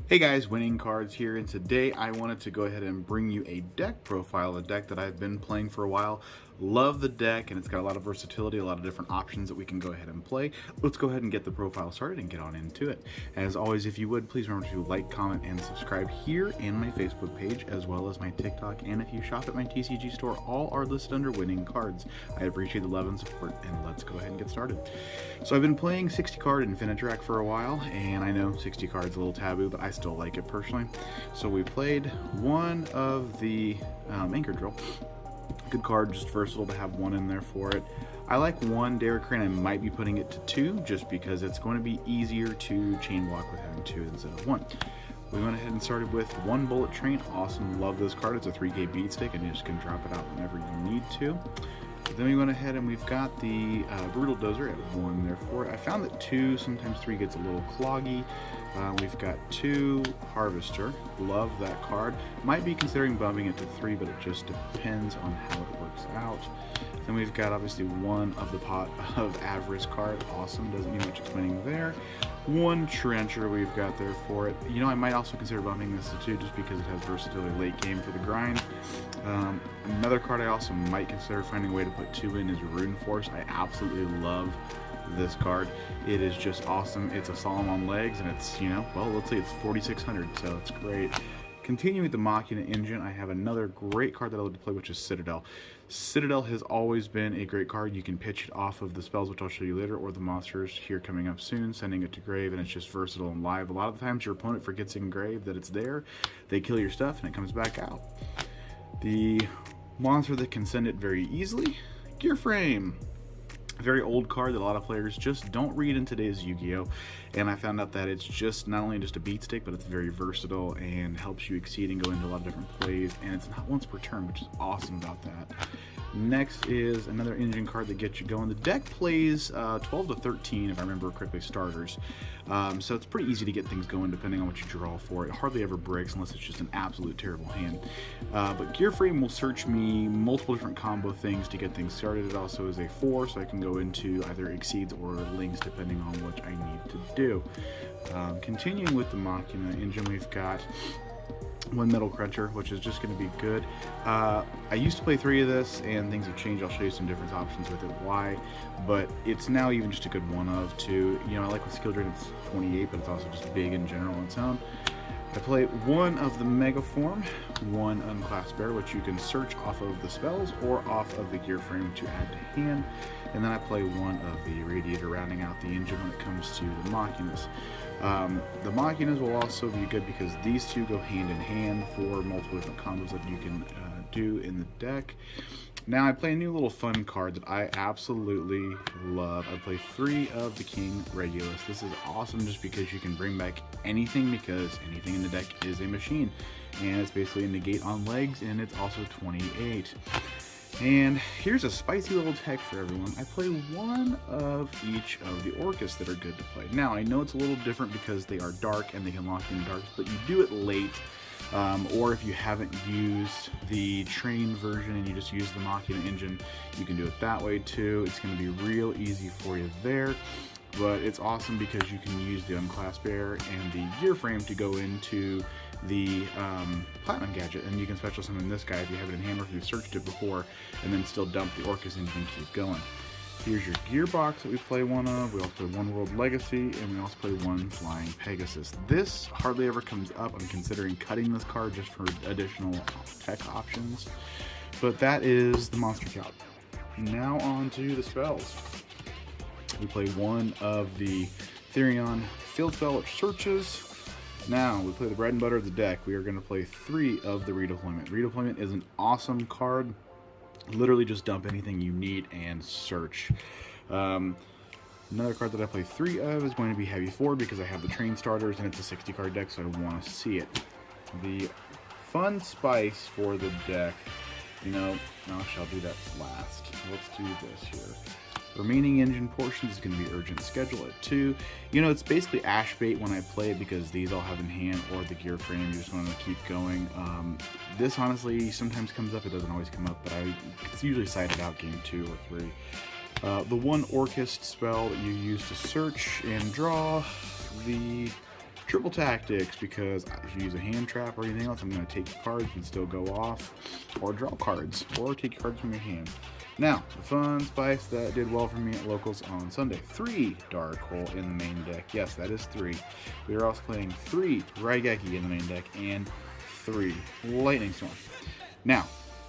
Hey guys, Winning Cards here, and today I wanted to go ahead and bring you a deck profile, a deck that I've been playing for a while. Love the deck, and it's got a lot of versatility, a lot of different options that we can go ahead and play. Let's go ahead and get the profile started and get on into it. As always, if you would, please remember to like, comment, and subscribe here and my Facebook page, as well as my TikTok, and if you shop at my TCG store, all are listed under Winning Cards. I appreciate the love and support, and let's go ahead and get started. So I've been playing 60 card Infinitrack for a while, and I know 60 cards a little taboo, but I still like it personally. So we played one of the Anchor Drill. Good card, just versatile to have one in there for it. I like one Derek Crane. I might be putting it to two just because it's going to be easier to chain block with having two instead of one. We went ahead and started with one Bullet Train. Awesome, love this card. It's a 3K beat stick and you just can drop it out whenever you need to. Then we went ahead and we've got the Brutal Dozer at one there for it. I found that two, sometimes three gets a little cloggy. We've got two Harvester. Love that card. Might be considering bumping it to three, but it just depends on how it works out. Then we've got obviously one of the Pot of Avarice card. Awesome, doesn't need much explaining there. One Trencher we've got there for it. You know, I might also consider bumping this to two just because it has versatility late game for the grind. Another card I also might consider finding a way to put two in is Rune Force. I absolutely love this card. It is just awesome. It's a Solemn on legs, and it's, you know, well, let's say it's 4,600, so it's great. Continuing with the Machina engine, I have another great card that I love to play, which is Citadel. Citadel has always been a great card. You can pitch it off of the spells, which I'll show you later, or the monsters here coming up soon, sending it to grave, and it's just versatile and live. A lot of the times your opponent forgets in grave that it's there. They kill your stuff, and it comes back out. The monster that can send it very easily, Gear Frame. Very old card that a lot of players just don't read in today's Yu-Gi-Oh! And I found out that it's just not only just a beat stick, but it's very versatile and helps you exceed and go into a lot of different plays, and it's not once per turn, which is awesome about that. Next is another engine card that gets you going. The deck plays 12 to 13, if I remember correctly, starters. So it's pretty easy to get things going depending on what you draw for it. It hardly ever breaks unless it's just an absolute terrible hand. But Gear Frame will search me multiple different combo things to get things started. It also is a 4, so I can go into either exceeds or links depending on what I need to do. Continuing with the Machina engine, we've got one Metal Cruncher, which is just going to be good. I used to play 3 of this, and things have changed. I'll show you some different options with it, why, but it's now even just a good 1 of 2. You know, I like with Skill Drain, it's 28, but it's also just big in general on its own. I play one of the Mega Form, one Unclasped Bear, which you can search off of the spells or off of the Gear Frame to add to hand, and then I play one of the Radiator, rounding out the engine when it comes to the Machinas. The Machinas will also be good because these two go hand in hand for multiple different combos that you can do in the deck. Now I play a new little fun card that I absolutely love. I play 3 of the King Regulus. This is awesome just because you can bring back anything, because anything in the deck is a machine. And it's basically a negate on legs, and it's also 28. And here's a spicy little tech for everyone. I play one of each of the Orcus that are good to play. Now, I know it's a little different because they are dark and they can lock in darks, but you do it late, or if you haven't used the train version and you just use the Machina engine, you can do it that way too. It's going to be real easy for you there. But it's awesome because you can use the Unclasped Bear and the Gear Frame to go into the Platinum Gadget, and you can special summon this guy if you have it in hand or if you've searched it before, and then still dump the Orcus engine and keep going. Here's your Gearbox that we play one of. We also play one World Legacy, and we also play one Flying Pegasus. This hardly ever comes up. I'm considering cutting this card just for additional tech options, but that is the Monster Count. Now on to the spells. We play one of the Therion Field Spell, which searches. Now, we play the bread and butter of the deck. We are going to play 3 of the Redeployment. Redeployment is an awesome card. Literally just dump anything you need and search. Another card that I play 3 of is going to be Heavy Forward because I have the train starters and it's a 60 card deck, so I want to see it. The fun spice for the deck, you know, no, I shall do that last. Let's do this here. Remaining engine portions is going to be Urgent Schedule at 2. You know, it's basically Ash Bait when I play it because these all have in hand, or the Gear Frame, you just want to keep going. This honestly sometimes comes up, it doesn't always come up, but it's usually sided out game 2 or 3. The one Orcus spell that you use to search and draw, the Triple Tactics, because if you use a hand trap or anything else, I'm going to take your cards and still go off, or draw cards, or take your cards from your hand. Now, the fun spice that did well for me at locals on Sunday. 3 Dark Hole in the main deck. Yes, that is 3. We are also playing 3 Raigeki in the main deck and 3 Lightning Storm. Now,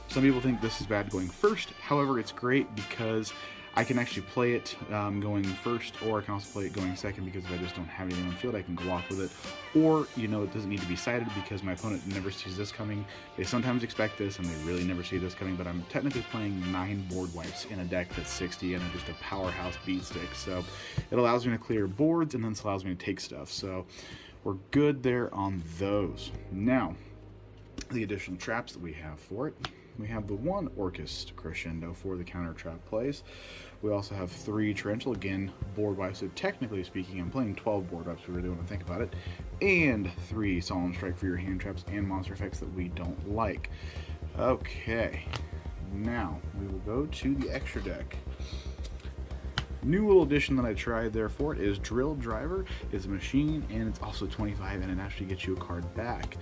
some people think this is bad going first. However, it's great because I can actually play it going first, or I can also play it going second, because if I just don't have anything on the field, I can go off with it. Or, you know, it doesn't need to be sided because my opponent never sees this coming. They sometimes expect this, and they really never see this coming, but I'm technically playing 9 board wipes in a deck that's 60 and just a powerhouse beat stick. So it allows me to clear boards, and then it allows me to take stuff. So we're good there on those. Now, the additional traps that we have for it. We have the 1 Orcus Crescendo for the counter trap plays. We also have 3 Torrential, again, board wipes. So technically speaking, I'm playing 12 board wipes if we really want to think about it. And 3 Solemn Strike for your hand traps and monster effects that we don't like. Okay, now we will go to the extra deck. New little addition that I tried there for it is Drill Driver. It's a machine, and it's also 25, and it actually gets you a card back.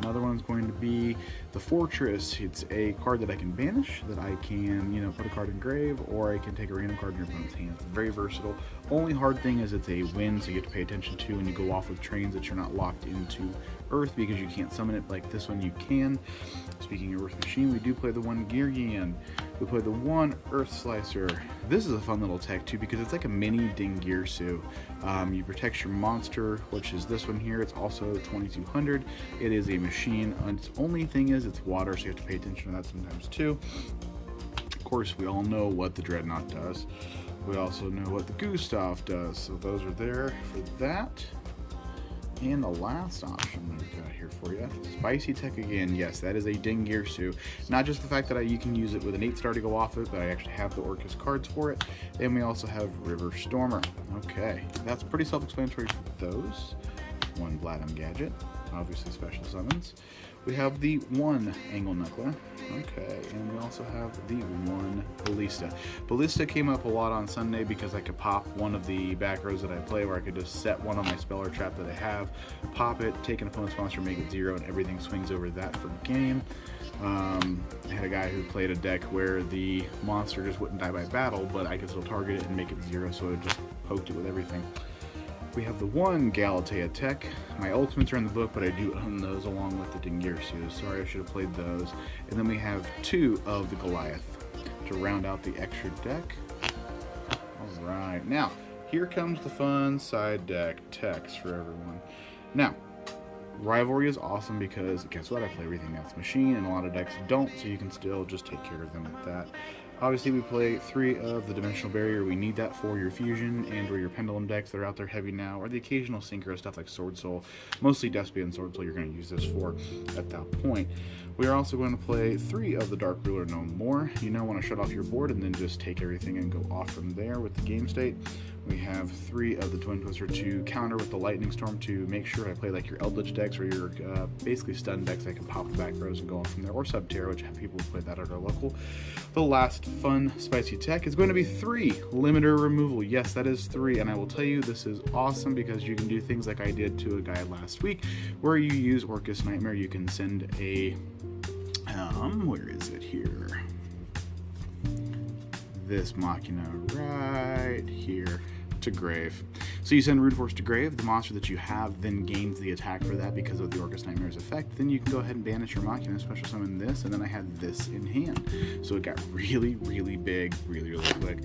Another one's going to be the Fortress. It's a card that I can banish, that I can, you know, put a card in grave, or I can take a random card in your opponent's hand. It's very versatile. Only hard thing is it's a win, so you have to pay attention to, and you go off with trains that you're not locked into Earth, because you can't summon it like this one you can. Speaking of Earth Machine, we do play the 1 Giryan. We play the 1 Earth Slicer. This is a fun little tech too, because it's like a mini Dingirsu. You protect your monster, which is this one here. It's also 2200. It is a machine. Its only thing is it's water, so you have to pay attention to that sometimes too. Of course, we all know what the Dreadnought does. We also know what the Gustav does, so those are there for that. And the last option we've got here for you, Spicy Tech again. Yes, that is a Dingirsu. Not just the fact that you can use it with an 8-star to go off it, but I actually have the Orcus cards for it. And we also have River Stormer. Okay, that's pretty self-explanatory for those. 1 Vladam Gadget, obviously special summons. We have the 1 Angle Knuckler. Okay, and we also have the 1 Ballista. Ballista came up a lot on Sunday because I could pop one of the back rows that I play, where I could just set one on my spell or trap that I have, pop it, take an opponent's monster, make it 0, and everything swings over that for game. I had a guy who played a deck where the monster just wouldn't die by battle, but I could still target it and make it 0, so it just poked it with everything. We have the 1 Galatea Tech. My ultimates are in the book, but I do own those along with the Dingirsu. Sorry, I should have played those. And then we have 2 of the Goliath to round out the extra deck. Alright, now, here comes the fun side deck techs for everyone. Now, Rivalry is awesome because, guess what, I play everything that's machine, and a lot of decks don't, so you can still just take care of them with that. Obviously, we play 3 of the Dimensional Barrier. We need that for your Fusion and or your Pendulum decks that are out there heavy now, or the occasional Synchro stuff like Sword Soul. Mostly Despia and Sword Soul you're going to use this for at that point. We are also going to play 3 of the Dark Ruler No More. You now want to shut off your board and then just take everything and go off from there with the game state. We have 3 of the Twin Twister to counter with the Lightning Storm to make sure I play like your Eldritch decks or your basically stun decks. I can pop the back rows and go on from there, or Subterra, which have people who play that at our local. The last fun spicy tech is going to be 3 limiter removal. Yes, that is 3, and I will tell you this is awesome because you can do things like I did to a guy last week where you use Orcus Nightmare. You can send a where is it here? This Machina right here to grave. So you send Rude Force to grave, the monster that you have then gains the attack for that because of the Orcus Nightmare's effect. Then you can go ahead and banish your Machina, special summon this, and then I had this in hand. So it got really, really big, really, really quick.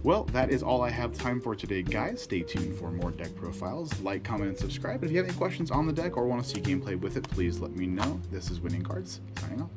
Well, that is all I have time for today, guys. Stay tuned for more deck profiles. Like, comment, and subscribe. If you have any questions on the deck or want to see gameplay with it, please let me know. This is Winning Cards, signing off.